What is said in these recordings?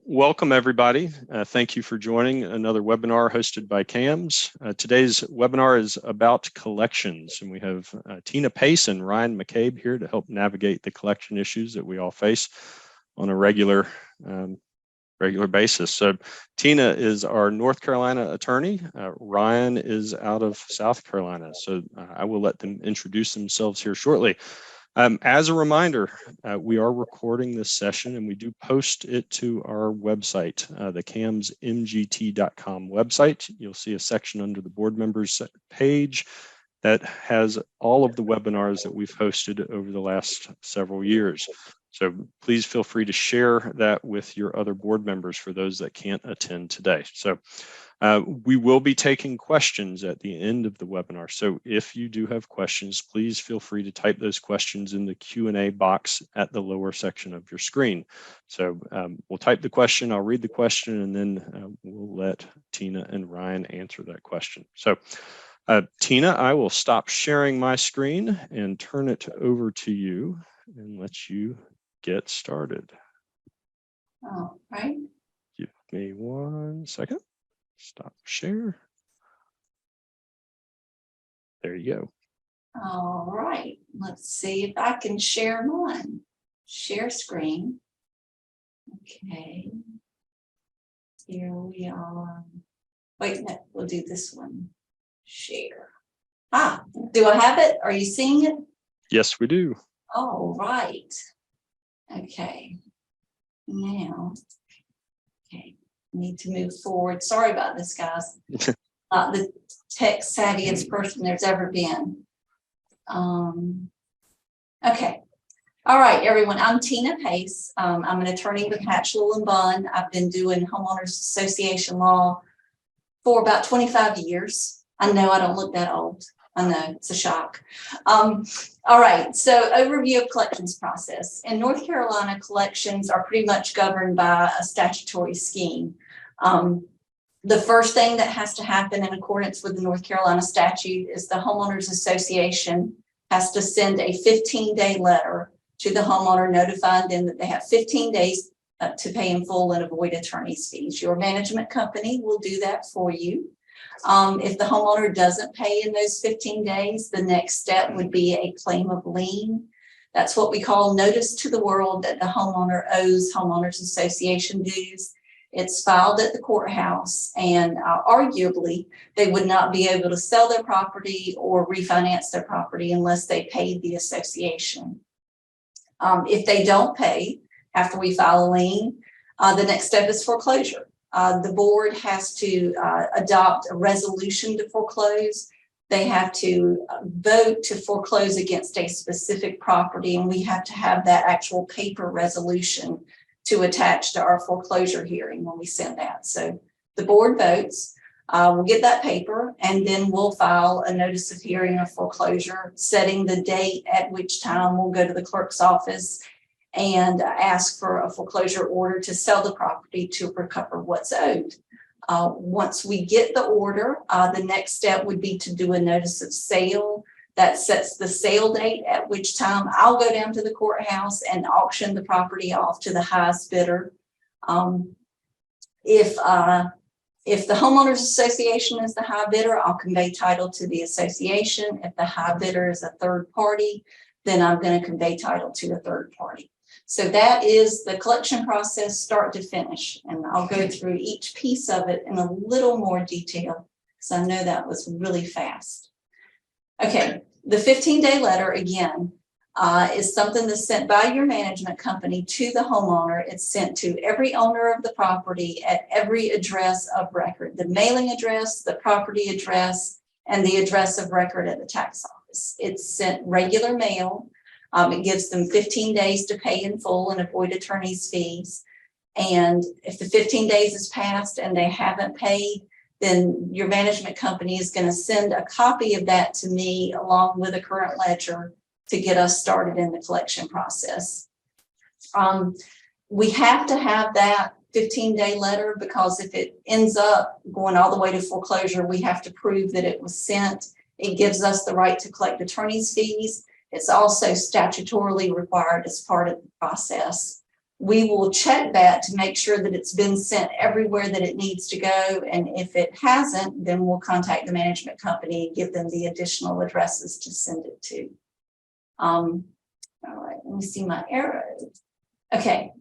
Welcome, everybody. Thank you for joining another webinar hosted by CAMS. Today's webinar is about collections, and we have Tina Pace and Ryan McCabe here to help navigate the collection issues that we all face on a regular basis. So Tina is our North Carolina attorney. Ryan is out of South Carolina. So I will let them introduce themselves here shortly. As a reminder, we are recording this session and we do post it to our website, the camsmgt.com website. You'll see a section under the board members page that has all of the webinars that we've hosted over the last several years. So please feel free to share that with your other board members for those that can't attend today. So we will be taking questions at the end of the webinar. So if you do have questions, please feel free to type those questions in the Q&A box at the lower section of your screen. So we'll type the question, I'll read the question, and then we'll let Tina and Ryan answer that question. So Tina, I will stop sharing my screen and turn it over to you and let you get started. All right. Give me 1 second. Stop share. There you go. All right. Let's see if I can share mine. Share screen. Okay. Here we are. Wait, no, we'll do this one. Share. Ah, do I have it? Are you seeing it? Yes, we do. All right. Okay. Now, okay. Need to move forward. Sorry about this, guys. Not the tech savviest person there's ever been. Okay. All right, everyone. I'm Tina Pace. I'm an attorney with Hatchell and Bunn. I've been doing homeowners association law for about 25 years. I know I don't look that old. I know, it's a shock. All right, so overview of collections process. In North Carolina, collections are pretty much governed by a statutory scheme. The first thing that has to happen in accordance with the North Carolina statute is the homeowners association has to send a 15-day letter to the homeowner notifying them that they have 15 days to pay in full and avoid attorney's fees. Your management company will do that for you. If the homeowner doesn't pay in those 15 days, the next step would be a claim of lien. That's what we call notice to the world that the homeowner owes homeowners association dues. It's filed at the courthouse, and arguably they would not be able to sell their property or refinance their property unless they paid the association. If they don't pay after we file a lien, the next step is foreclosure. The board has to adopt a resolution to foreclose. They have to vote to foreclose against a specific property, and we have to have that actual paper resolution to attach to our foreclosure hearing when we send that. So the board votes, we'll get that paper, and then we'll file a notice of hearing of foreclosure, setting the date at which time we'll go to the clerk's office and ask for a foreclosure order to sell the property to recover what's owed. Once we get the order, the next step would be to do a notice of sale that sets the sale date at which time I'll go down to the courthouse and auction the property off to the highest bidder. If the homeowners association is the high bidder, I'll convey title to the association. If the high bidder is a third party, then I'm going to convey title to a third party. So that is the collection process start to finish. And I'll go through each piece of it in a little more detail because I know that was really fast. Okay, the 15-day letter, again, is something that's sent by your management company to the homeowner. It's sent to every owner of the property at every address of record, the mailing address, the property address, and the address of record at the tax office. It's sent regular mail. It gives them 15 days to pay in full and avoid attorney's fees. And if the 15 days is passed and they haven't paid, then your management company is going to send a copy of that to me along with a current ledger to get us started in the collection process. We have to have that 15-day letter because if it ends up going all the way to foreclosure, we have to prove that it was sent. It gives us the right to collect attorney's fees. It's also statutorily required as part of the process. We will check that to make sure that it's been sent everywhere that it needs to go. And if it hasn't, then we'll contact the management company and give them the additional addresses to send it to. All right, let me see my arrows. Okay.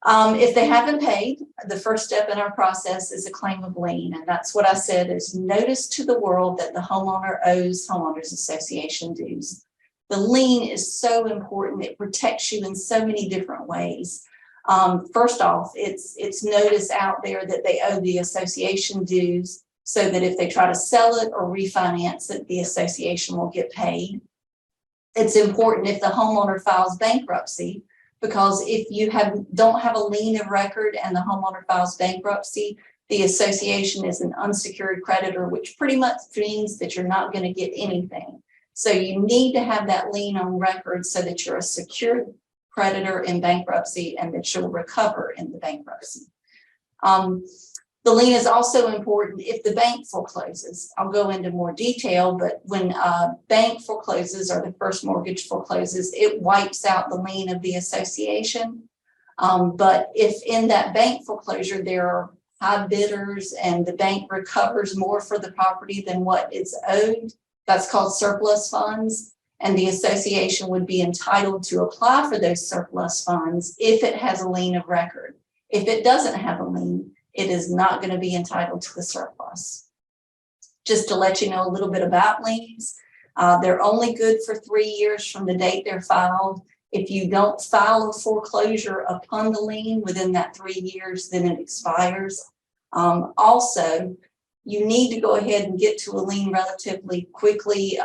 If they haven't paid, the first step in our process is a claim of lien. And that's what I said is notice to the world that the homeowner owes homeowners association dues. The lien is so important. It protects you in so many different ways. First off, it's notice out there that they owe the association dues so that if they try to sell it or refinance it, the association will get paid. It's important if the homeowner files bankruptcy, because if you don't have a lien of record and the homeowner files bankruptcy, the association is an unsecured creditor, which pretty much means that you're not going to get anything. So you need to have that lien on record so that you're a secured creditor in bankruptcy and that you'll recover in the bankruptcy. The lien is also important if the bank forecloses. I'll go into more detail, but when a bank forecloses or the first mortgage forecloses, it wipes out the lien of the association. But if in that bank foreclosure, there are high bidders and the bank recovers more for the property than what is owed, that's called surplus funds. And the association would be entitled to apply for those surplus funds if it has a lien of record. If it doesn't have a lien, it is not going to be entitled to the surplus. Just to let you know a little bit about liens, they're only good for 3 years from the date they're filed. If you don't file a foreclosure upon the lien within that 3 years, then it expires. Also, you need to go ahead and get to a lien relatively quickly.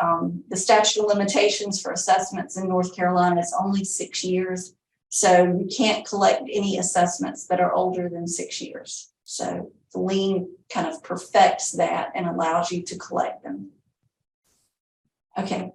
The statute of limitations for assessments in North Carolina is only 6 years. So you can't collect any assessments that are older than 6 years. So the lien kind of perfects that and allows you to collect them. Okay.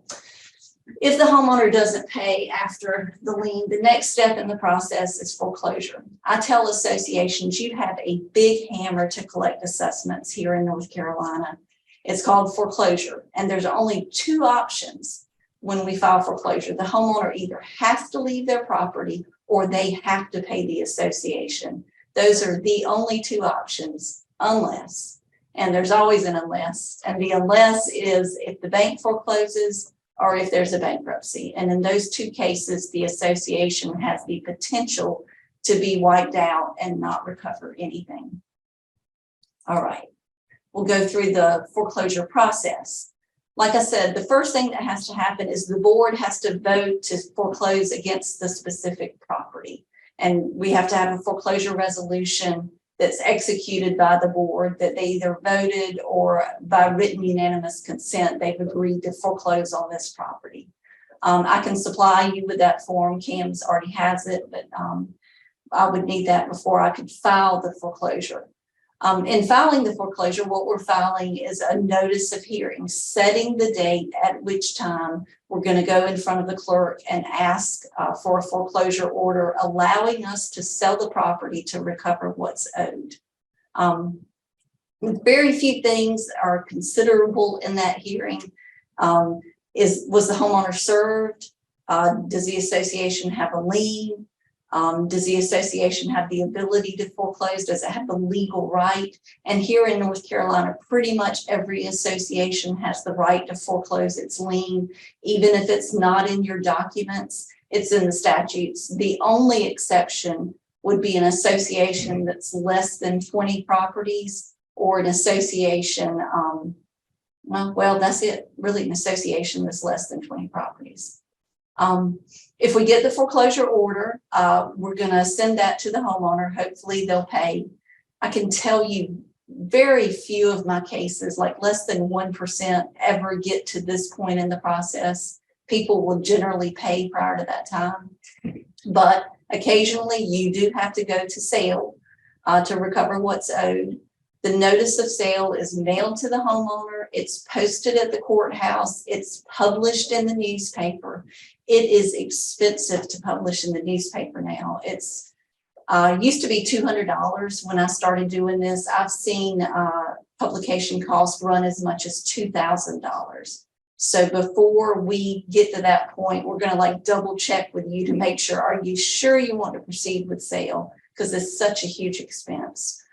If the homeowner doesn't pay after the lien, the next step in the process is foreclosure. I tell associations you have a big hammer to collect assessments here in North Carolina. It's called foreclosure. And there's only 2 options when we file foreclosure. The homeowner either has to leave their property or they have to pay the association. Those are the only 2 options, unless, and there's always an unless, and the unless is if the bank forecloses or if there's a bankruptcy. And in those 2 cases, the association has the potential to be wiped out and not recover anything. All right, we'll go through the foreclosure process. Like I said, the first thing that has to happen is the board has to vote to foreclose against the specific property. And we have to have a foreclosure resolution that's executed by the board that they either voted or by written unanimous consent, they've agreed to foreclose on this property. I can supply you with that form. CAMS already has it, but I would need that before I could file the foreclosure. In filing the foreclosure, what we're filing is a notice of hearing, setting the date at which time we're going to go in front of the clerk and ask for a foreclosure order, allowing us to sell the property to recover what's owed. Very few things are considerable in that hearing. Was the homeowner served? Does the association have a lien? Does the association have the ability to foreclose? Does it have the legal right? And here in North Carolina, pretty much every association has the right to foreclose its lien, even if it's not in your documents, it's in the statutes. The only exception would be an association that's less than 20 properties or an association, well, that's it, really an association that's less than 20 properties. If we get the foreclosure order, we're going to send that to the homeowner. Hopefully they'll pay. I can tell you very few of my cases, like less than 1%, ever get to this point in the process. People will generally pay prior to that time. But occasionally you do have to go to sale to recover what's owed. The notice of sale is mailed to the homeowner. It's posted at the courthouse. It's published in the newspaper. It is expensive to publish in the newspaper now. It's used to be $200 when I started doing this. I've seen publication costs run as much as $2,000 So before we get to that point, we're going to like double check with you to make sure, are you sure you want to proceed with sale? Because it's such a huge expense.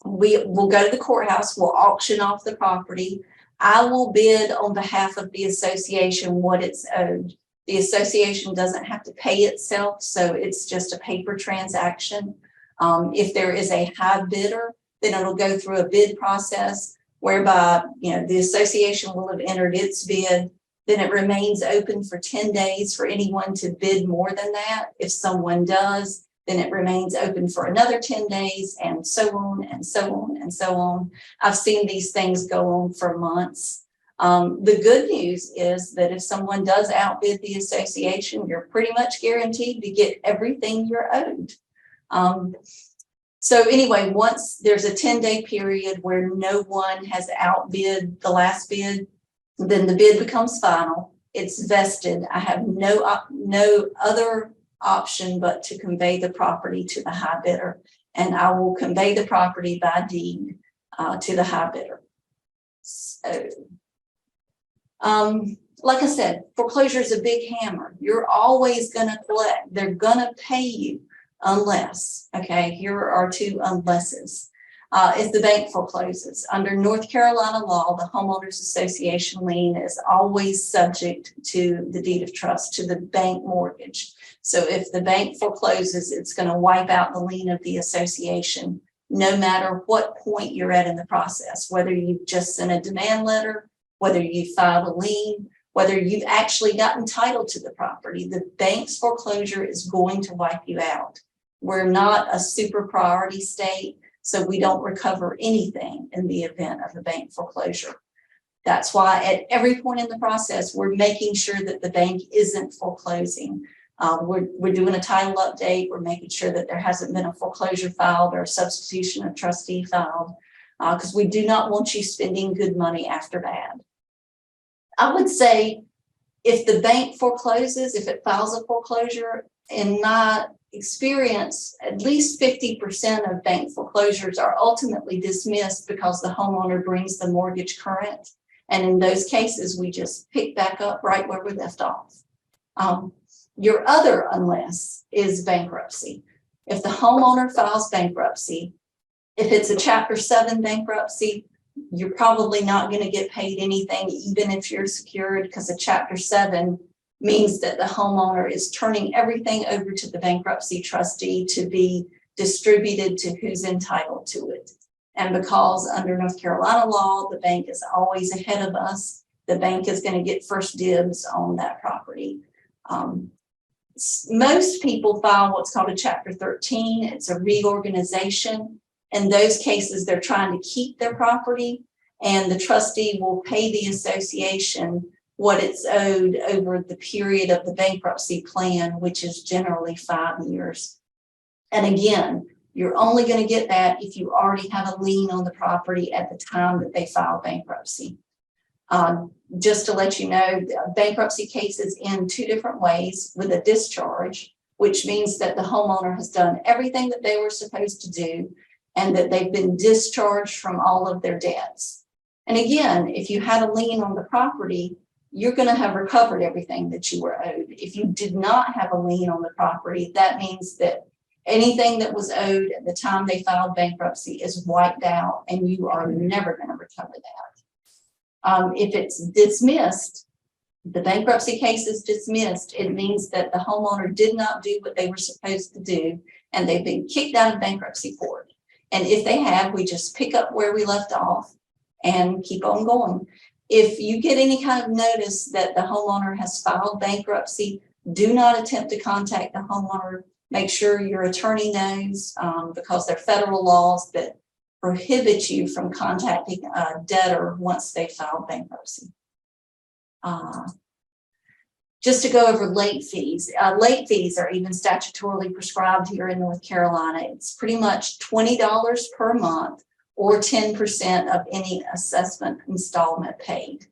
We will go to the courthouse, we'll auction off the property. I will bid on behalf of the association what it's owed. The association doesn't have to pay itself, so it's just a paper transaction. If there is a high bidder, then it'll go through a bid process whereby, you know, the association will have entered its bid. Then it remains open for 10 days for anyone to bid more than that. If someone does, then it remains open for another 10 days, and so on and so on and so on. I've seen these things go on for months. The good news is that if someone does outbid the association, you're pretty much guaranteed to get everything you're owed. So anyway, once there's a 10-day period where no one has outbid the last bid, then the bid becomes final. It's vested. I have no other option but to convey the property to the high bidder, and I will convey the property by deed to the high bidder. So, like I said, foreclosure is a big hammer. You're always going to collect. They're going to pay you unless, okay, here are two unlesses. If the bank forecloses. Under North Carolina law, the homeowners association lien is always subject to the deed of trust, to the bank mortgage. So if the bank forecloses, it's going to wipe out the lien of the association, no matter what point you're at in the process, whether you've just sent a demand letter, whether you filed a lien, whether you've actually gotten title to the property. The bank's foreclosure is going to wipe you out. We're not a super priority state, so we don't recover anything in the event of a bank foreclosure. That's why at every point in the process, we're making sure that the bank isn't foreclosing. We're doing a title update. We're making sure that there hasn't been a foreclosure filed or a substitution of trustee filed, because we do not want you spending good money after bad. I would say if the bank forecloses, if it files a foreclosure, in my experience, at least 50% of bank foreclosures are ultimately dismissed because the homeowner brings the mortgage current. And in those cases, we just pick back up right where we left off. Your other unless is bankruptcy. If the homeowner files bankruptcy, if it's a Chapter 7 bankruptcy, you're probably not going to get paid anything, even if you're secured, because a Chapter 7 means that the homeowner is turning everything over to the bankruptcy trustee to be distributed to who's entitled to it. And because under North Carolina law, the bank is always ahead of us, the bank is going to get first dibs on that property. Most people file what's called a Chapter 13. It's a reorganization. In those cases, they're trying to keep their property, and the trustee will pay the association what it's owed over the period of the bankruptcy plan, which is generally 5 years. And again, you're only going to get that if you already have a lien on the property at the time that they file bankruptcy. Just to let you know, bankruptcy cases end 2 different ways: with a discharge, which means that the homeowner has done everything that they were supposed to do and that they've been discharged from all of their debts. And again, if you had a lien on the property, you're going to have recovered everything that you were owed. If you did not have a lien on the property, that means that anything that was owed at the time they filed bankruptcy is wiped out, and you are never going to recover that. If it's dismissed, the bankruptcy case is dismissed, it means that the homeowner did not do what they were supposed to do, and they've been kicked out of bankruptcy court. And if they have, we just pick up where we left off and keep on going. If you get any kind of notice that the homeowner has filed bankruptcy, do not attempt to contact the homeowner. Make sure your attorney knows, because there are federal laws that prohibit you from contacting a debtor once they file bankruptcy. Just to go over late fees. Late fees are even statutorily prescribed here in North Carolina. It's pretty much $20 per month or 10% of any assessment installment paid.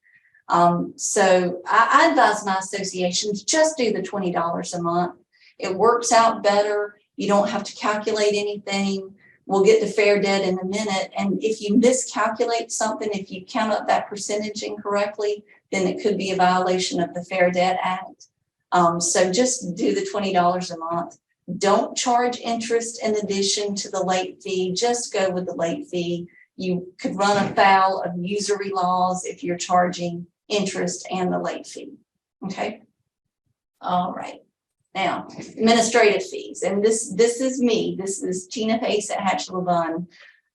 So I advise my associations just do the $20 a month. It works out better. You don't have to calculate anything. We'll get to fair debt in a minute. And if you miscalculate something, if you count up that percentage incorrectly, then it could be a violation of the Fair Debt Act. So just do the $20 a month. Don't charge interest in addition to the late fee. Just go with the late fee. You could run afoul of usury laws if you're charging interest and the late fee. Okay. All right. Now, administrative fees, and this is me. This is Tina Pace at Hatchell Bunn.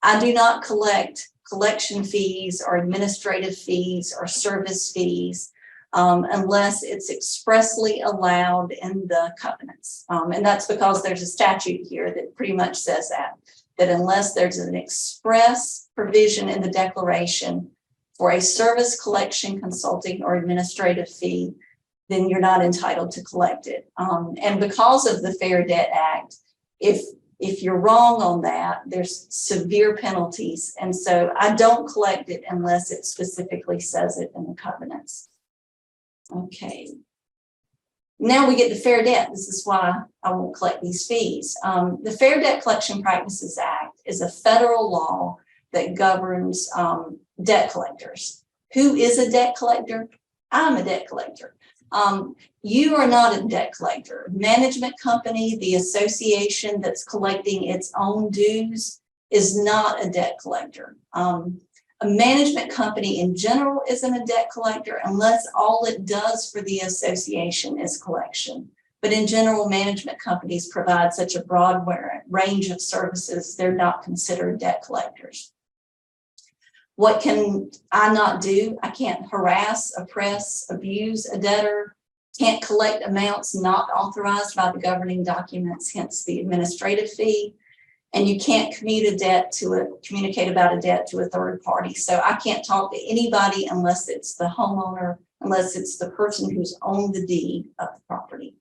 I do not collect collection fees or administrative fees or service fees unless it's expressly allowed in the covenants. And that's because there's a statute here that pretty much says that unless there's an express provision in the declaration for a service, collection, consulting, or administrative fee, then you're not entitled to collect it. And because of the Fair Debt Act, if you're wrong on that, there's severe penalties. And so I don't collect it unless it specifically says it in the covenants. Okay. Now we get to fair debt. This is why I won't collect these fees. The Fair Debt Collection Practices Act is a federal law that governs debt collectors. Who is a debt collector? I'm a debt collector. You are not a debt collector. Management company, the association that's collecting its own dues, is not a debt collector. A management company in general isn't a debt collector unless all it does for the association is collection. But in general, management companies provide such a broad range of services, they're not considered debt collectors. What can I not do? I can't harass, oppress, abuse a debtor, can't collect amounts not authorized by the governing documents, hence the administrative fee. And you can't communicate about a debt to a third party. So I can't talk to anybody unless it's the homeowner, unless it's the person who's owned the deed of the property.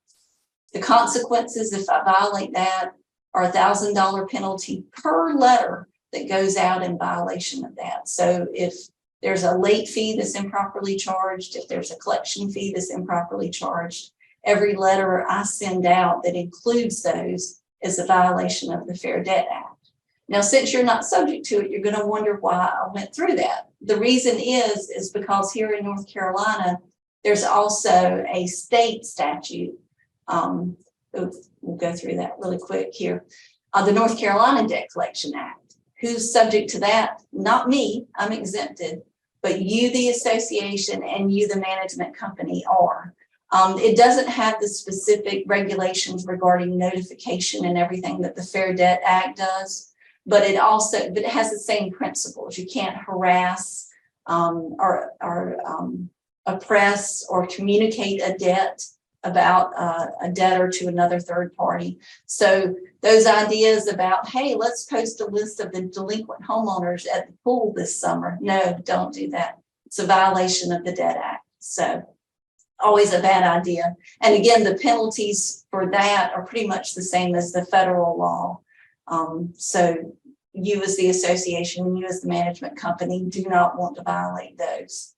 The consequences, if I violate that, are $1,000 penalty per letter that goes out in violation of that. So if there's a late fee that's improperly charged, if there's a collection fee that's improperly charged, every letter I send out that includes those is a violation of the Fair Debt Act. Now, since you're not subject to it, you're going to wonder why I went through that. The reason is because here in North Carolina, there's also a state statute. We'll go through that really quick here. The North Carolina Debt Collection Act. Who's subject to that? Not me, I'm exempted, but you, the association, and you, the management company, are. It doesn't have the specific regulations regarding notification and everything that the Fair Debt Act does, but it has the same principles. You can't harass or oppress or communicate a debt about a debtor to another third party. So those ideas about, hey, let's post a list of the delinquent homeowners at the pool this summer. No, don't do that. It's a violation of the Debt Act. So always a bad idea. And again, the penalties for that are pretty much the same as the federal law. So you as the association and you as the management company do not want to violate those.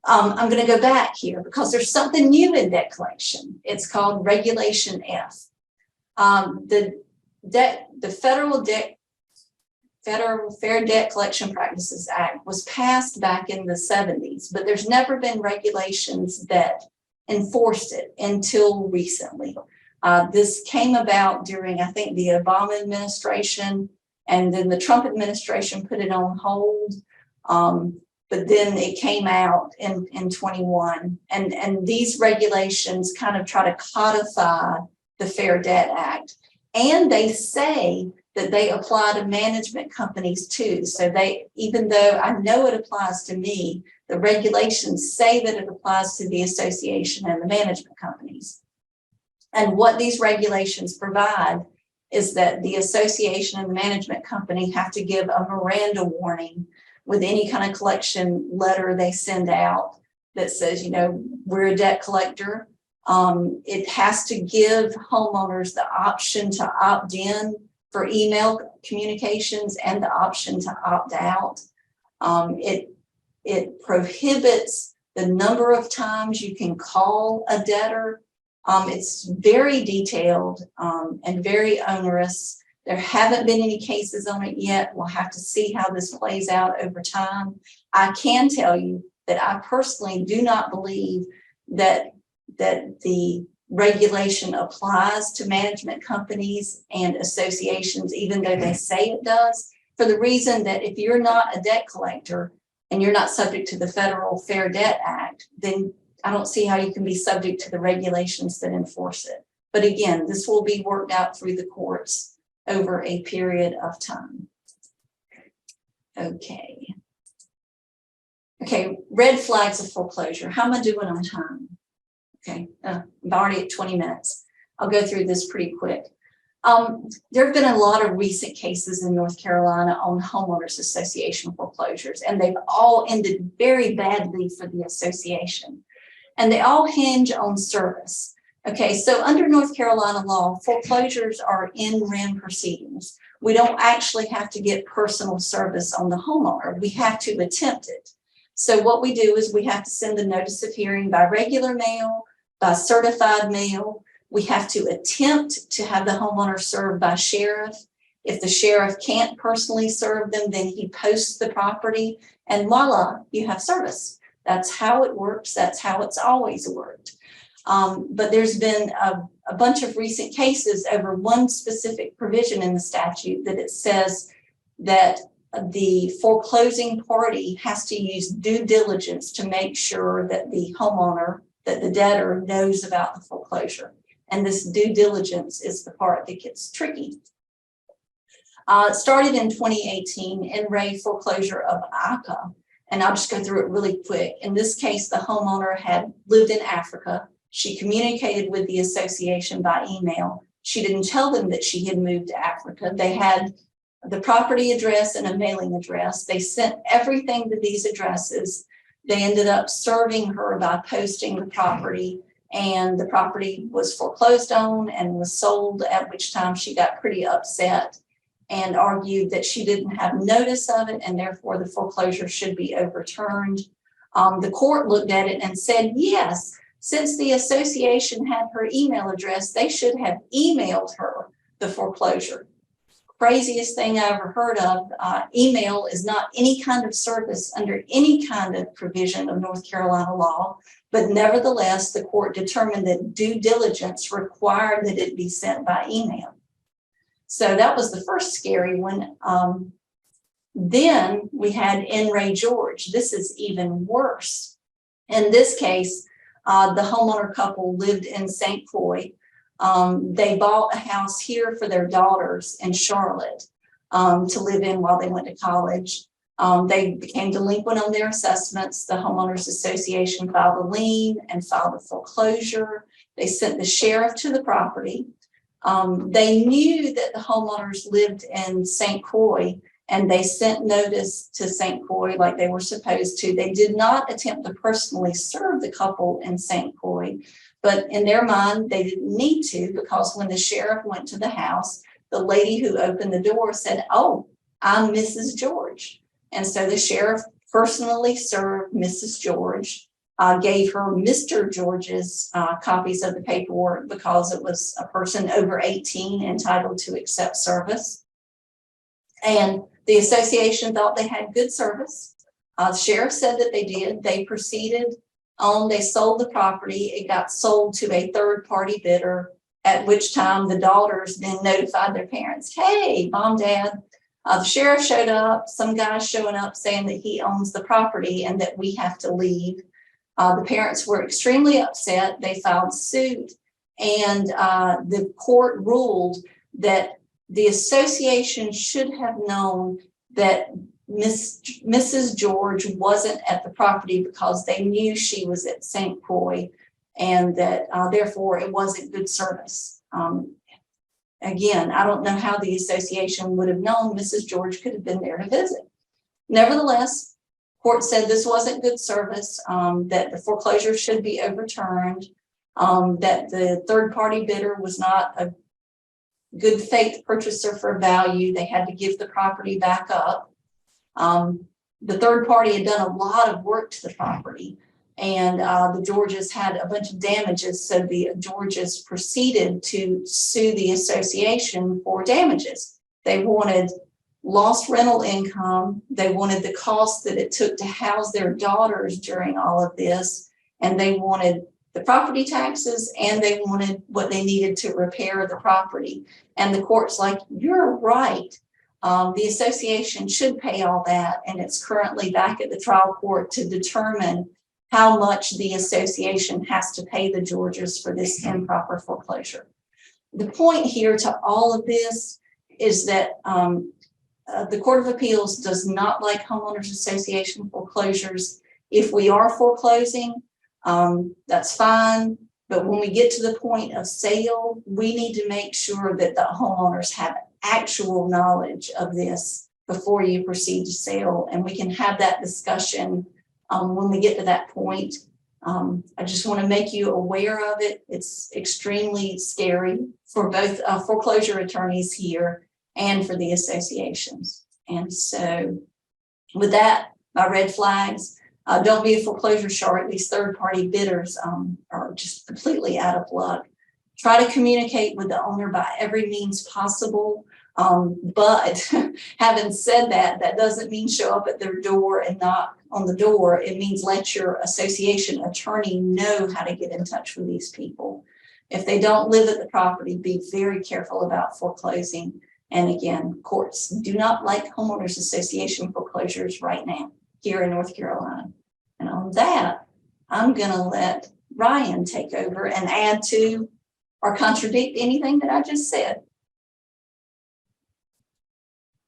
I'm going to go back here because there's something new in debt collection. It's called Regulation F. The Federal Fair Debt Collection Practices Act was passed back in the 70s, but there's never been regulations that enforced it until recently. This came about during, I think, the Obama administration, and then the Trump administration put it on hold. But then it came out in 21. And these regulations kind of try to codify the Fair Debt Act. And they say that they apply to management companies too. So even though I know it applies to me, the regulations say that it applies to the association and the management companies. And what these regulations provide is that the association and the management company have to give a Miranda warning with any kind of collection letter they send out that says, we're a debt collector. It has to give homeowners the option to opt in for email communications and the option to opt out. It prohibits the number of times you can call a debtor. It's very detailed and very onerous. There haven't been any cases on it yet. We'll have to see how this plays out over time. I can tell you that I personally do not believe that the regulation applies to management companies and associations, even though they say it does, for the reason that if you're not a debt collector and you're not subject to the Federal Fair Debt Act, then I don't see how you can be subject to the regulations that enforce it. But again, this will be worked out through the courts over a period of time. Okay. Okay, red flags of foreclosure. How am I doing on time? Okay, I'm already at 20 minutes. I'll go through this pretty quick. There have been a lot of recent cases in North Carolina on homeowners association foreclosures, and they've all ended very badly for the association. And they all hinge on service. Okay, so under North Carolina law, foreclosures are in rem proceedings. We don't actually have to get personal service on the homeowner. We have to attempt it. So what we do is we have to send the notice of hearing by regular mail, by certified mail. We have to attempt to have the homeowner served by sheriff. If the sheriff can't personally serve them, then he posts the property, and voila, you have service. That's how it works. That's how it's always worked. But there's been a bunch of recent cases over one specific provision in the statute that it says that the foreclosing party has to use due diligence to make sure that the homeowner, that the debtor knows about the foreclosure. And this due diligence is the part that gets tricky. It started in 2018 in Ray foreclosure of ACA. And I'll just go through it really quick. In this case, the homeowner had lived in Africa. She communicated with the association by email. She didn't tell them that she had moved to Africa. They had the property address and a mailing address. They sent everything to these addresses. They ended up serving her by posting the property, and the property was foreclosed on and was sold, at which time she got pretty upset and argued that she didn't have notice of it, and therefore the foreclosure should be overturned. The court looked at it and said, yes, since the association had her email address, they should have emailed her the foreclosure. Craziest thing I ever heard of. Email is not any kind of service under any kind of provision of North Carolina law, but nevertheless, the court determined that due diligence required that it be sent by email. So that was the first scary one. Then we had N. Ray George. This is even worse. In this case, the homeowner couple lived in St. Croix. They bought a house here for their daughters in Charlotte to live in while they went to college. They became delinquent on their assessments. The homeowners association filed a lien and filed a foreclosure. They sent the sheriff to the property. They knew that the homeowners lived in St. Croix, and they sent notice to St. Croix like they were supposed to. They did not attempt to personally serve the couple in St. Croix, but in their mind, they didn't need to, because when the sheriff went to the house, the lady who opened the door said, "Oh, I'm Mrs. George." And so the sheriff personally served Mrs. George, gave her Mr. George's copies of the paperwork because it was a person over 18 entitled to accept service. And the association thought they had good service. The sheriff said that they did. They proceeded on, they sold the property. It got sold to a third-party bidder, at which time the daughters then notified their parents, "Hey, mom, dad, the sheriff showed up, some guy's showing up saying that he owns the property and that we have to leave." The parents were extremely upset. They filed suit, and the court ruled that the association should have known that Mrs. George wasn't at the property because they knew she was at St. Croix, and that therefore it wasn't good service. Again, I don't know how the association would have known Mrs. George could have been there to visit. Nevertheless, court said this wasn't good service, that the foreclosure should be overturned, that the third-party bidder was not a good faith purchaser for value. They had to give the property back up. The third party had done a lot of work to the property, And the Georges had a bunch of damages. So the Georges proceeded to sue the association for damages. They wanted lost rental income. They wanted the cost that it took to house their daughters during all of this. And they wanted the property taxes, and they wanted what they needed to repair the property. And the court's like, you're right. The association should pay all that. And it's currently back at the trial court to determine how much the association has to pay the Georges for this improper foreclosure. The point here to all of this is that the Court of Appeals does not like homeowners association foreclosures. If we are foreclosing, that's fine. But when we get to the point of sale, we need to make sure that the homeowners have actual knowledge of this before you proceed to sale. And we can have that discussion when we get to that point. I just want to make you aware of it. It's extremely scary for both foreclosure attorneys here and for the associations. And so with that, my red flags, don't be a foreclosure shark. These third-party bidders are just completely out of luck. Try to communicate with the owner by every means possible. But having said that, that doesn't mean show up at their door and knock on the door. It means let your association attorney know how to get in touch with these people. If they don't live at the property, be very careful about foreclosing. And again, courts do not like homeowners association foreclosures right now here in North Carolina. And on that, I'm going to let Ryan take over and add to or contradict anything that I just said.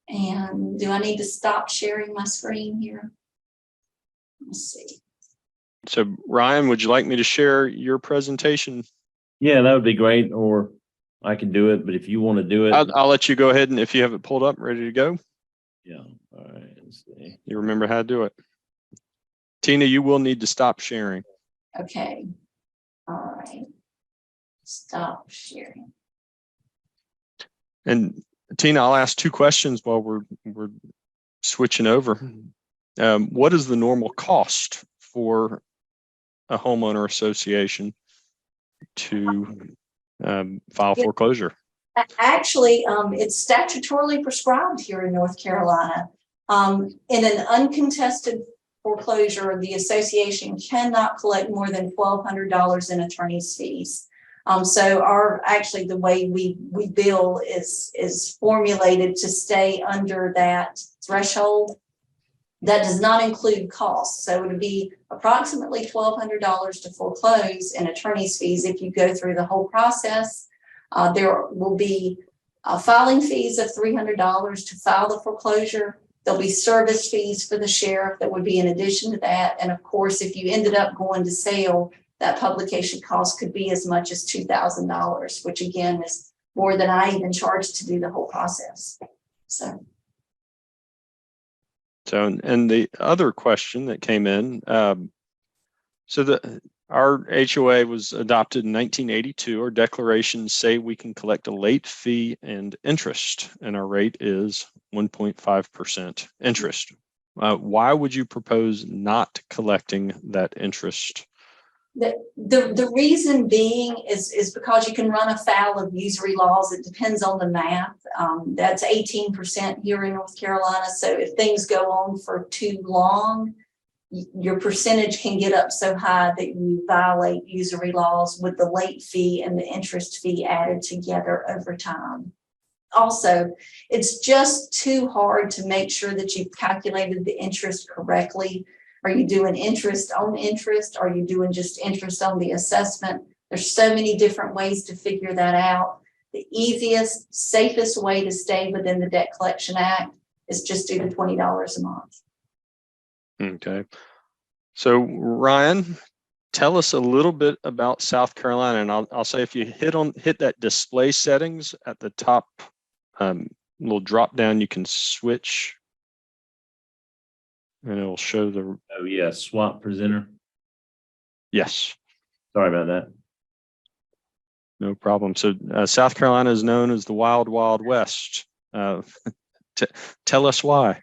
And do I need to stop sharing my screen here? Let's see. So Ryan, would you like me to share your presentation? Yeah, that would be great. Or I can do it, but if you want to do it, I'll let you go ahead, and if you have it pulled up, ready to go. yeah. All right. Let's see. You remember how to do it. Tina, you will need to stop sharing. Okay. All right. Stop sharing. And Tina, I'll ask two questions while we're switching over. What is the normal cost for a homeowner association to file foreclosure? Actually, it's statutorily prescribed here in North Carolina. In an uncontested foreclosure, the association cannot collect more than $1,200 in attorney's fees. So actually the way we bill is formulated to stay under that threshold. That does not include costs. So it would be approximately $1,200 to foreclose in attorney's fees if you go through the whole process. There will be filing fees of $300 to file the foreclosure. There'll be service fees for the sheriff that would be in addition to that. And of course, if you ended up going to sale, that publication cost could be as much as $2,000, which again is more than I even charged to do the whole process. So, and the other question that came in, our HOA was adopted in 1982. Our declarations say we can collect a late fee and interest, and our rate is 1.5% interest. Why would you propose not collecting that interest? The reason being is because you can run afoul of usury laws. It depends on the math. That's 18% here in North Carolina. So if things go on for too long, your percentage can get up so high that you violate usury laws with the late fee and the interest fee added together over time. Also, it's just too hard to make sure that you've calculated the interest correctly. Are you doing interest on interest? Are you doing just interest on the assessment? There's so many different ways to figure that out. The easiest, safest way to stay within the Debt Collection Act is just do the $20 a month. Okay. So Ryan, tell us a little bit about South Carolina, and I'll say if you hit that display settings at the top, little drop down, you can switch, and it will show the. Oh yeah, swap presenter. Yes. Sorry about that. No problem. So South Carolina is known as the Wild Wild West. Tell us why.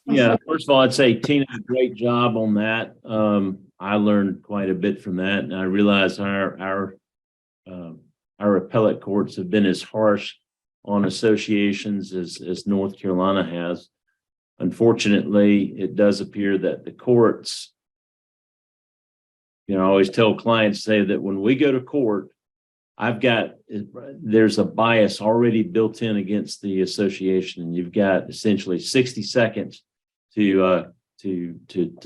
Yeah, first of all, I'd say Tina did a great job on that. I learned quite a bit from that, and I realized our appellate courts have been as harsh on associations as North Carolina has. Unfortunately, it does appear that the courts, I always tell clients, say that when we go to court, there's a bias already built in against the association, and you've got essentially 60 seconds to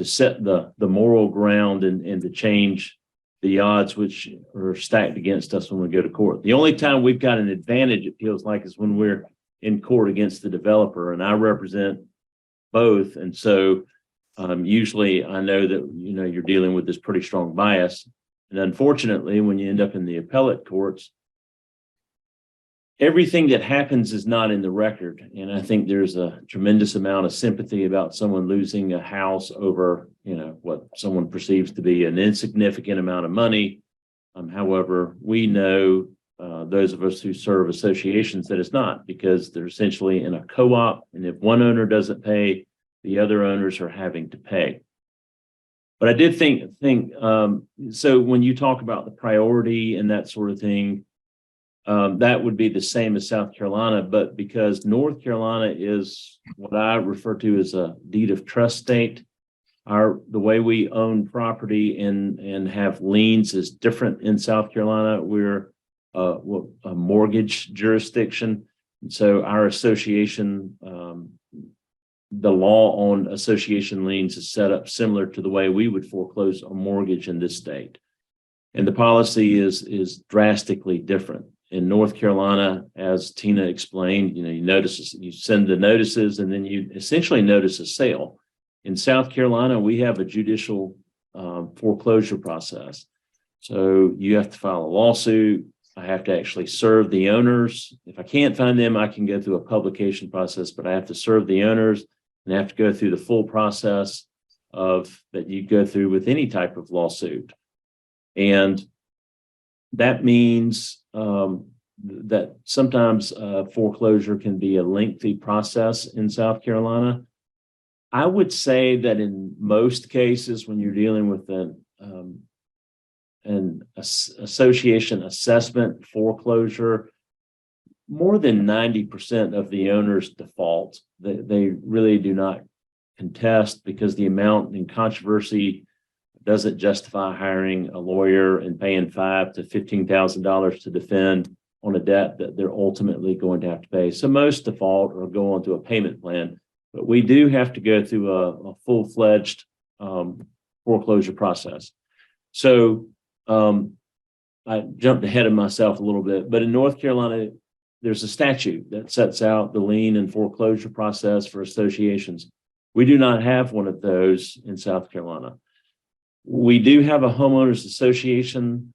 set the moral ground and to change the odds which are stacked against us when we go to court. The only time we've got an advantage, it feels like, is when we're in court against the developer, and I represent both. And so usually I know that, you're dealing with this pretty strong bias. And unfortunately, when you end up in the appellate courts, everything that happens is not in the record. And I think there's a tremendous amount of sympathy about someone losing a house over, what someone perceives to be an insignificant amount of money. However, we know, those of us who serve associations, that it's not, because they're essentially in a co-op. And if one owner doesn't pay, the other owners are having to pay. But I did think, so when you talk about the priority and that sort of thing, that would be the same as South Carolina, but because North Carolina is what I refer to as a deed of trust state, the way we own property and have liens is different in South Carolina. We're a mortgage jurisdiction. And so our association, the law on association liens is set up similar to the way we would foreclose a mortgage in this state. And the policy is drastically different. In North Carolina, as Tina explained, you send the notices and then you essentially notice a sale. In South Carolina, we have a judicial foreclosure process. So you have to file a lawsuit. I have to actually serve the owners. If I can't find them, I can go through a publication process, but I have to serve the owners and have to go through the full process that you go through with any type of lawsuit. And that means that sometimes foreclosure can be a lengthy process in South Carolina. I would say that in most cases, when you're dealing with an association assessment foreclosure, more than 90% of the owners default. They really do not contest, because the amount in controversy doesn't justify hiring a lawyer and paying $5,000 to $15,000 to defend on a debt that they're ultimately going to have to pay. So most default or go onto a payment plan, but we do have to go through a full-fledged foreclosure process. So I jumped ahead of myself a little bit, but in North Carolina, there's a statute that sets out the lien and foreclosure process for associations. We do not have one of those in South Carolina. We do have a homeowners association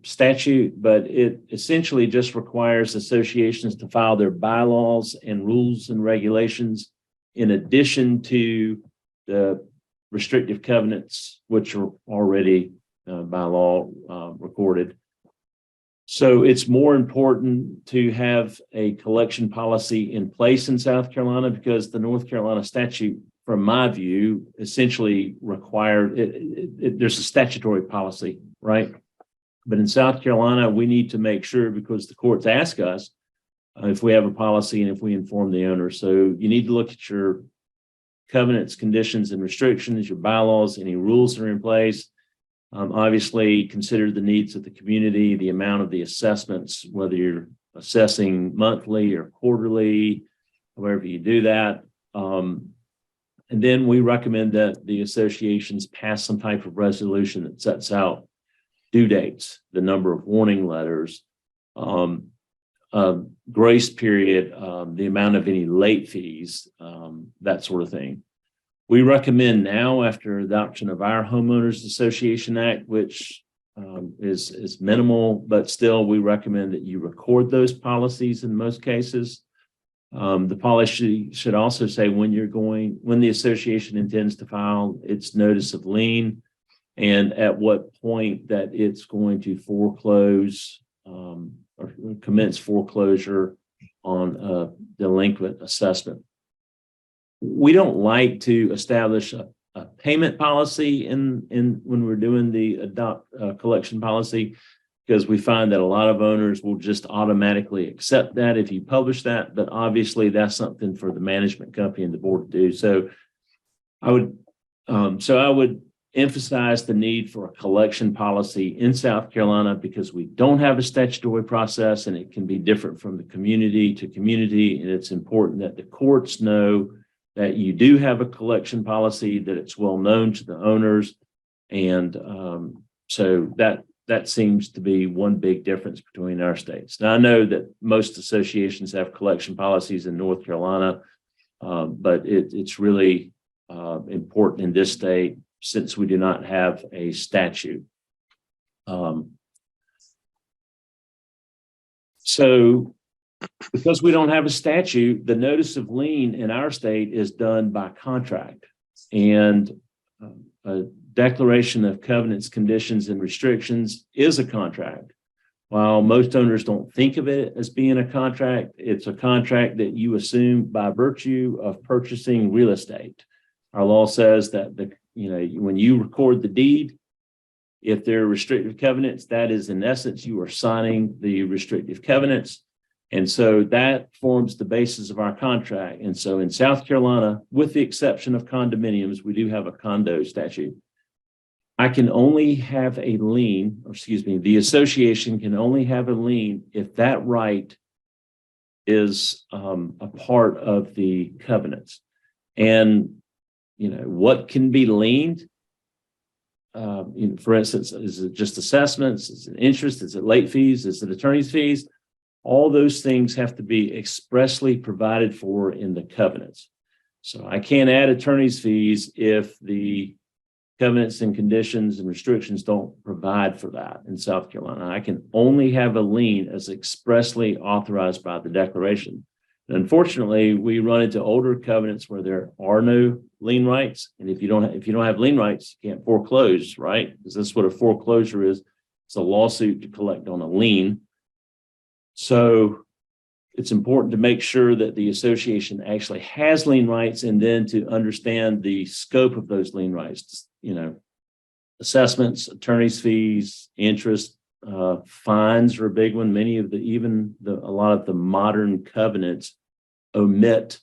statute, but it essentially just requires associations to file their bylaws and rules and regulations in addition to the restrictive covenants, which are already by law recorded. So it's more important to have a collection policy in place in South Carolina, because the North Carolina statute, from my view, essentially required there's a statutory policy, right? But in South Carolina, we need to make sure, because the courts ask us if we have a policy and if we inform the owner. So you need to look at your covenants, conditions, and restrictions, your bylaws, any rules that are in place. Obviously, consider the needs of the community, the amount of the assessments, whether you're assessing monthly or quarterly, however you do that. And then we recommend that the associations pass some type of resolution that sets out due dates, the number of warning letters, grace period, the amount of any late fees, that sort of thing. We recommend now, after adoption of our Homeowners Association Act, which is minimal, but still we recommend that you record those policies in most cases. The policy should also say when the association intends to file its notice of lien, and at what point that it's going to foreclose or commence foreclosure on a delinquent assessment. we don't like to establish a payment policy in when we're doing the collection policy, because we find that a lot of owners will just automatically accept that if you publish that. But obviously that's something for the management company and the board to do. So I would emphasize the need for a collection policy in South Carolina, because we don't have a statutory process and it can be different from the community to community. And it's important that the courts know that you do have a collection policy, that it's well known to the owners. And so that seems to be one big difference between our states. Now, I know that most associations have collection policies in North Carolina, but it's really important in this state, since we do not have a statute. So because we don't have a statute, the notice of lien in our state is done by contract, and a declaration of covenants, conditions, and restrictions is a contract. While most owners don't think of it as being a contract, it's a contract that you assume by virtue of purchasing real estate. Our law says that when you record the deed, if there are restrictive covenants, that is in essence, you are signing the restrictive covenants. And so that forms the basis of our contract. And so in South Carolina, with the exception of condominiums, we do have a condo statute. I can only have a lien, or excuse me, the association can only have a lien if that right is a part of the covenants. And what can be liened? For instance, is it just assessments? Is it interest? Is it late fees? Is it attorney's fees? All those things have to be expressly provided for in the covenants. So I can't add attorney's fees if the covenants and conditions and restrictions don't provide for that in South Carolina. I can only have a lien as expressly authorized by the declaration. And unfortunately, we run into older covenants where there are no lien rights. And if you don't have lien rights, you can't foreclose, right? Because that's what a foreclosure is. It's a lawsuit to collect on a lien. So it's important to make sure that the association actually has lien rights, and then to understand the scope of those lien rights, assessments, attorney's fees, interest, fines are a big one. Many of a lot of the modern covenants omit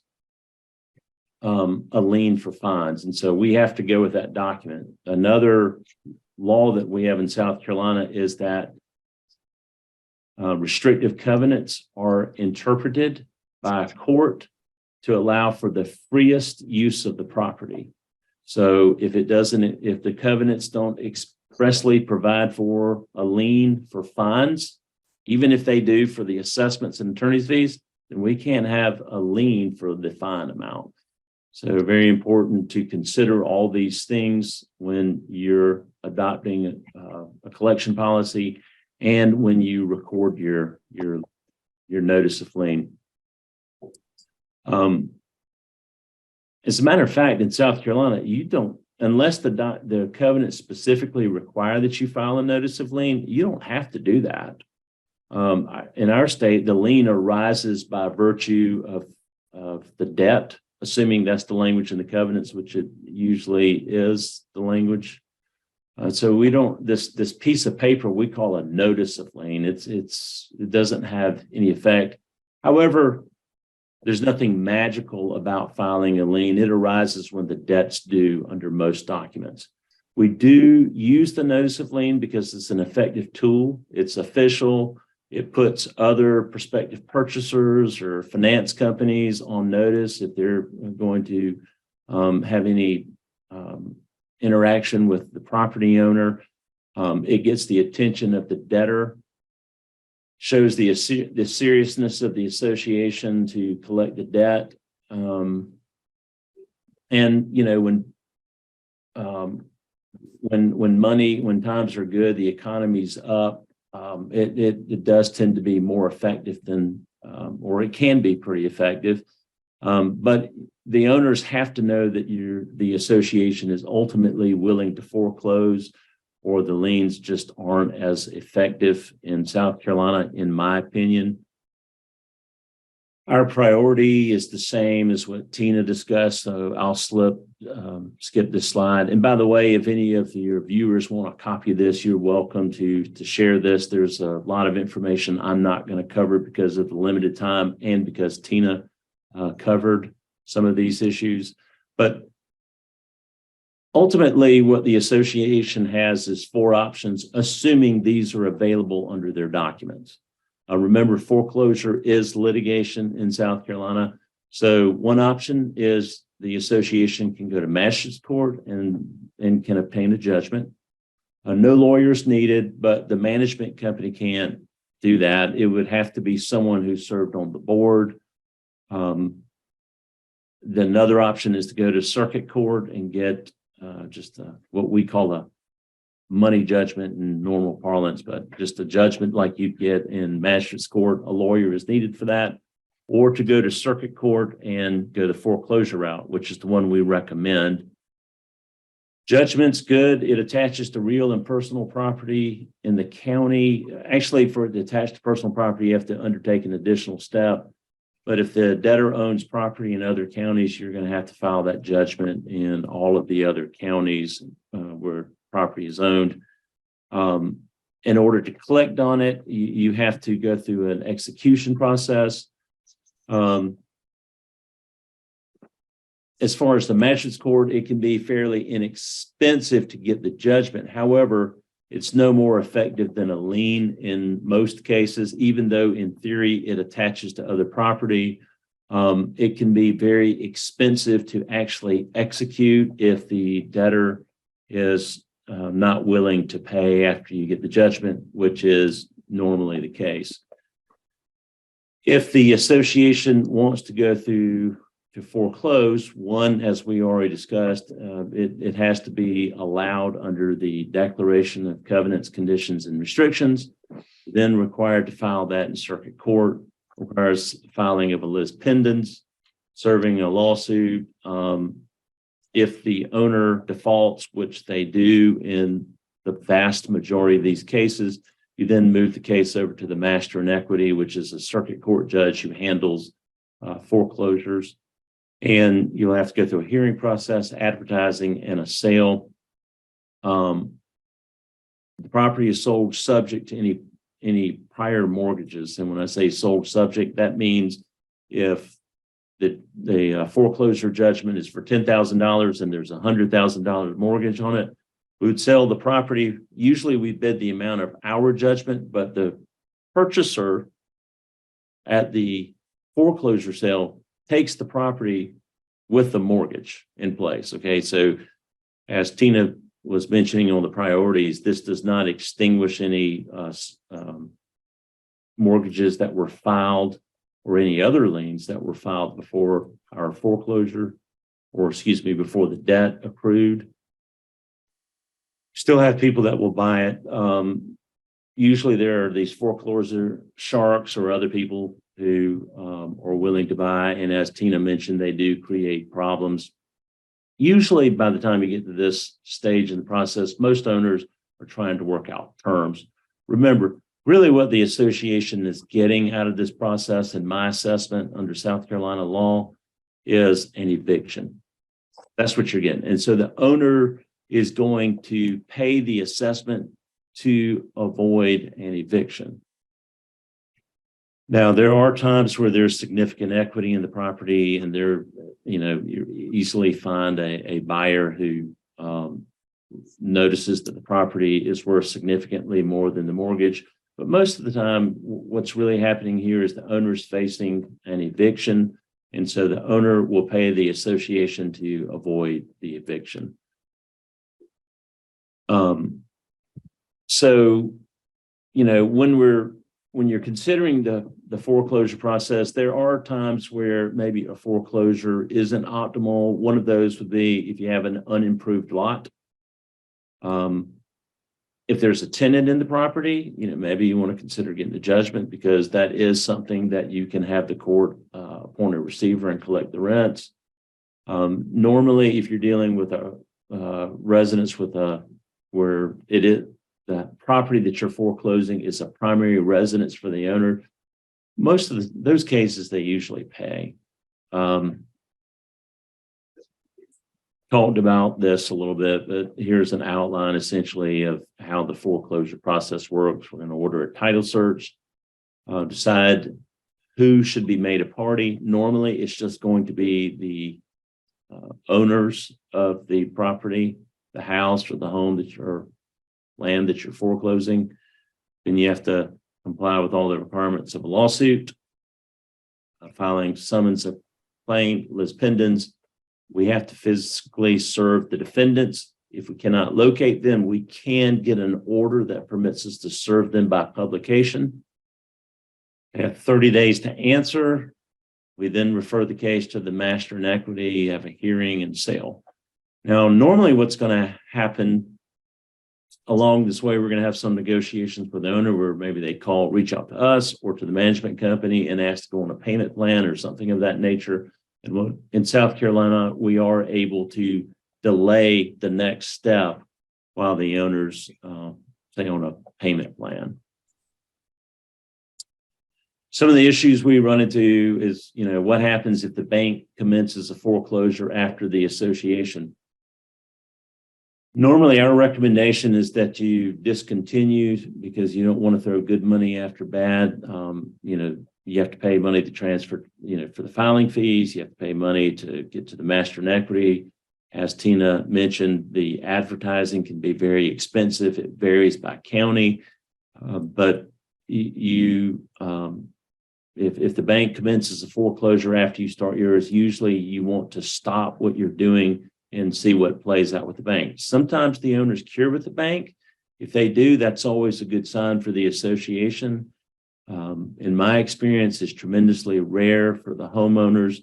a lien for fines. And so we have to go with that document. Another law that we have in South Carolina is that restrictive covenants are interpreted by a court to allow for the freest use of the property. So if the covenants don't expressly provide for a lien for fines, even if they do for the assessments and attorney's fees, then we can't have a lien for the fine amount. So very important to consider all these things when you're adopting a collection policy, and when you record your notice of lien. As a matter of fact, in South Carolina, you don't, unless the covenants specifically require that you file a notice of lien, you don't have to do that. In our state, the lien arises by virtue of the debt, assuming that's the language in the covenants, which it usually is the language. So we don't, this piece of paper we call a notice of lien. It doesn't have any effect. However, there's nothing magical about filing a lien. It arises when the debt's due under most documents. We do use the notice of lien because it's an effective tool. It's official. It puts other prospective purchasers or finance companies on notice if they're going to have any interaction with the property owner. It gets the attention of the debtor, shows the seriousness of the association to collect the debt. And when times are good, the economy's up, it does tend to be more effective than, or it can be pretty effective. But the owners have to know that the association is ultimately willing to foreclose, or the liens just aren't as effective in South Carolina, in my opinion. Our priority is the same as what Tina discussed, so I'll skip this slide. And by the way, if any of your viewers want a copy of this, you're welcome to share this. There's a lot of information I'm not going to cover because of the limited time and because Tina covered some of these issues. But ultimately, what the association has is 4 options, assuming these are available under their documents. Remember, foreclosure is litigation in South Carolina. So one option is the association can go to magistrate's court and can obtain a judgment. No lawyers needed, but the management company can't do that. It would have to be someone who served on the board. Another option is to go to circuit court and get what we call a money judgment in normal parlance, but just a judgment like you get in magistrate's court. A lawyer is needed for that, or to go to circuit court and go the foreclosure route, which is the one we recommend. Judgment's good. It attaches to real and personal property in the county. Actually, for it to attach to personal property, you have to undertake an additional step. But if the debtor owns property in other counties, you're going to have to file that judgment in all of the other counties where property is owned. In order to collect on it, you have to go through an execution process. As far as the magistrate's court, it can be fairly inexpensive to get the judgment. However, it's no more effective than a lien in most cases, even though in theory it attaches to other property. It can be very expensive to actually execute if the debtor is not willing to pay after you get the judgment, which is normally the case. If the association wants to go through to foreclose, one, as we already discussed, it has to be allowed under the Declaration of Covenants, Conditions, and Restrictions, then required to file that in circuit court, requires filing of a lis pendens, serving a lawsuit. If the owner defaults, which they do in the vast majority of these cases, you then move the case over to the master in equity, which is a circuit court judge who handles foreclosures. And you'll have to go through a hearing process, advertising, and a sale. The property is sold subject to any prior mortgages. And when I say sold subject, that means if the foreclosure judgment is for $10,000 and there's a $100,000 mortgage on it, we would sell the property. Usually we bid the amount of our judgment, but the purchaser at the foreclosure sale takes the property with the mortgage in place. Okay, so as Tina was mentioning on the priorities, this does not extinguish any mortgages that were filed or any other liens that were filed before our foreclosure, or excuse me, before the debt accrued. Still have people that will buy it. Usually there are these foreclosure sharks or other people who are willing to buy. And as Tina mentioned, they do create problems. Usually by the time you get to this stage in the process, most owners are trying to work out terms. Remember, really what the association is getting out of this process, in my assessment under South Carolina law, is an eviction. That's what you're getting. And so the owner is going to pay the assessment to avoid an eviction. Now, there are times where there's significant equity in the property, and you easily find a buyer who notices that the property is worth significantly more than the mortgage. But most of the time, what's really happening here is the owner's facing an eviction. And so the owner will pay the association to avoid the eviction. So, when you're considering the foreclosure process, there are times where maybe a foreclosure isn't optimal. One of those would be if you have an unimproved lot. If there's a tenant in the property, maybe you want to consider getting the judgment, because that is something that you can have the court appoint a receiver and collect the rents. Normally, if you're dealing with a residence where it is the property that you're foreclosing is a primary residence for the owner, most of those cases they usually pay. Talked about this a little bit, but here's an outline essentially of how the foreclosure process works. We're going to order a title search, decide who should be made a party. Normally, it's just going to be the owners of the property, the house or the home that you're land that you're foreclosing. Then you have to comply with all the requirements of a lawsuit, filing summons of plain lis pendens. We have to physically serve the defendants. If we cannot locate them, we can get an order that permits us to serve them by publication. We have 30 days to answer. We then refer the case to the master in equity, have a hearing and sale. Now, normally what's going to happen along this way, we're going to have some negotiations with the owner where maybe they reach out to us or to the management company and ask to go on a payment plan or something of that nature. And in South Carolina, we are able to delay the next step while the owners stay on a payment plan. Some of the issues we run into is, what happens if the bank commences a foreclosure after the association? Normally, our recommendation is that you discontinue because you don't want to throw good money after bad. You have to pay money to transfer, for the filing fees. You have to pay money to get to the master in equity. As Tina mentioned, the advertising can be very expensive. It varies by county. But if the bank commences a foreclosure after you start yours, usually you want to stop what you're doing and see what plays out with the bank. Sometimes the owners cure with the bank. If they do, that's always a good sign for the association. In my experience, it's tremendously rare for the homeowners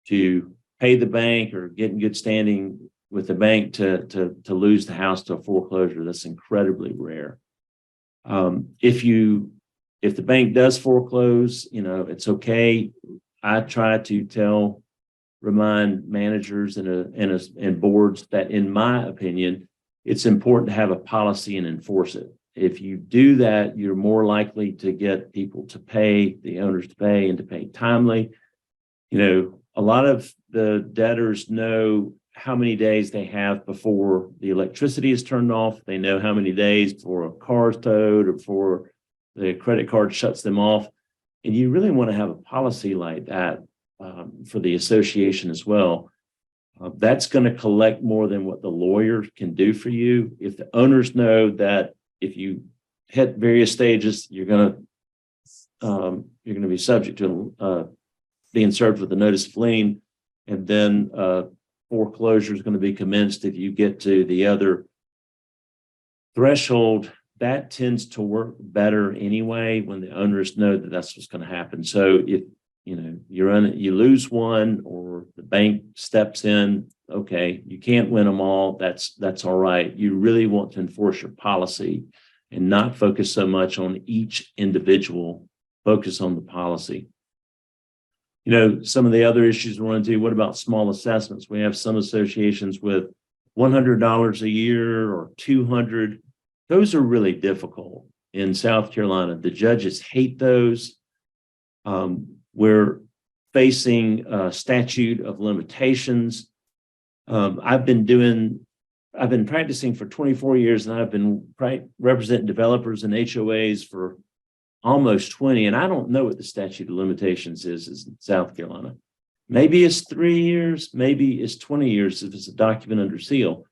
to pay the bank or get in good standing with the bank to lose the house to a foreclosure. That's incredibly rare. If the bank does foreclose, it's okay. I try to remind managers and boards that, in my opinion, it's important to have a policy and enforce it. If you do that, you're more likely to get people to pay, the owners to pay, and to pay timely. A lot of the debtors know how many days they have before the electricity is turned off. They know how many days before a car is towed or before the credit card shuts them off. And you really want to have a policy like that for the association as well. That's going to collect more than what the lawyer can do for you. If the owners know that if you hit various stages, you're going to be subject to being served with a notice of lien, and then foreclosure is going to be commenced if you get to the other threshold. That tends to work better anyway when the owners know that that's what's going to happen. So if you lose one or the bank steps in, okay, you can't win them all. That's all right. You really want to enforce your policy and not focus so much on each individual. Focus on the policy. Some of the other issues we run into, what about small assessments? We have some associations with $100 a year or $200. Those are really difficult in South Carolina. The judges hate those. We're facing a statute of limitations. I've been practicing for 24 years, and I've been representing developers and HOAs for almost 20, and I don't know what the statute of limitations is in South Carolina. Maybe it's 3 years, maybe it's 20 years if it's a document under seal.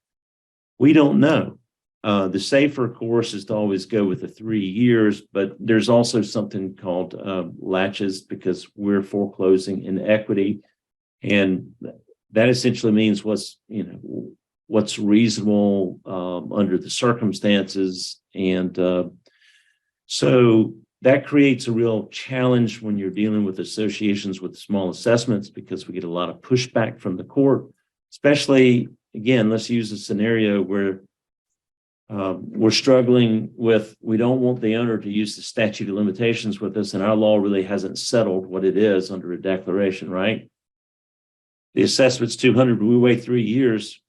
We don't know. The safer course is to always go with the 3 years, but there's also something called latches because we're foreclosing in equity. And that essentially means what's reasonable under the circumstances. And so that creates a real challenge when you're dealing with associations with small assessments, because we get a lot of pushback from the court, especially, again, let's use a scenario where we're struggling with, we don't want the owner to use the statute of limitations with us, and our law really hasn't settled what it is under a declaration, right? The assessment's $200, we wait 3 years.